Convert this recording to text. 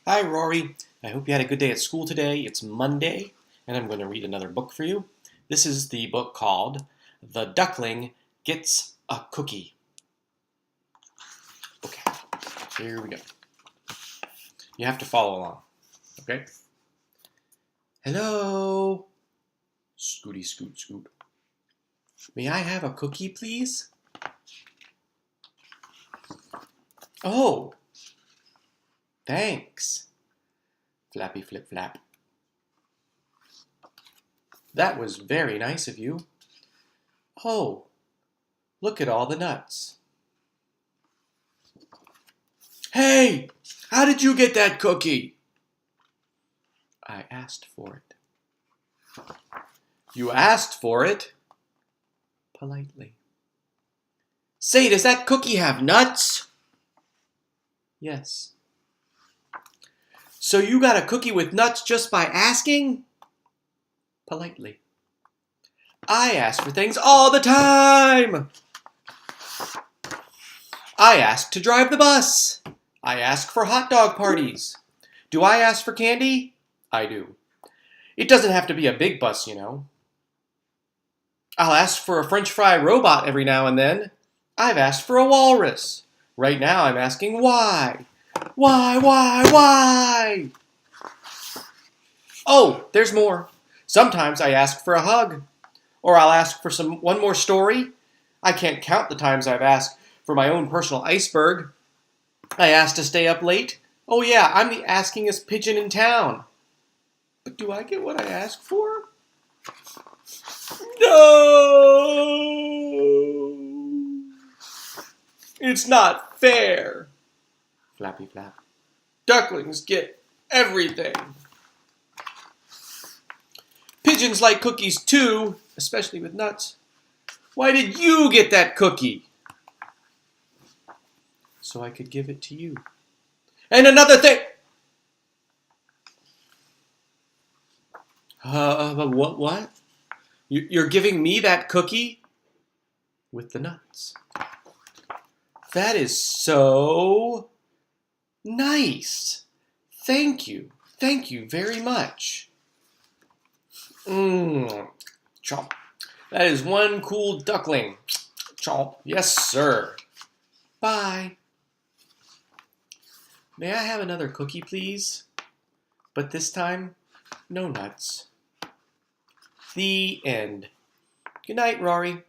Hi, Rory. I hope you had a good day at school today. It's Monday, and I'm going to read another book for you. This is the book called The Duckling Gets a Cookie. Okay, here we go. You have to follow along, okay? Hello. Scooty, scoot, scoot. May I have a cookie, please? Oh, thanks. Flappy, flip, flap. That was very nice of you. Oh, look at all the nuts. Hey, how did you get that cookie? I asked for it. You asked for it? Politely. Say, does that cookie have nuts? Yes. So you got a cookie with nuts just by asking? Politely. I ask for things all the time. I ask to drive the bus. I ask for hot dog parties. Do I ask for candy? I do. It doesn't have to be a big bus, you know. I'll ask for a French fry robot every now and then. I've asked for a walrus. Right now I'm asking why. Why? Oh, there's more. Sometimes I ask for a hug. Or I'll ask for one more story. I can't count the times I've asked for my own personal iceberg. I asked to stay up late. Oh yeah, I'm the askingest pigeon in town. But do I get what I ask for? No! It's not fair. Flappy flap. Ducklings get everything. Pigeons like cookies too, especially with nuts. Why did you get that cookie? So I could give it to you. And another thing. What? You're giving me that cookie? With the nuts. That is so nice. Thank you. Thank you very much. Chomp. That is one cool duckling. Chomp. Yes, sir. Bye. May I have another cookie, please? But this time, no nuts. The end. Good night, Rory.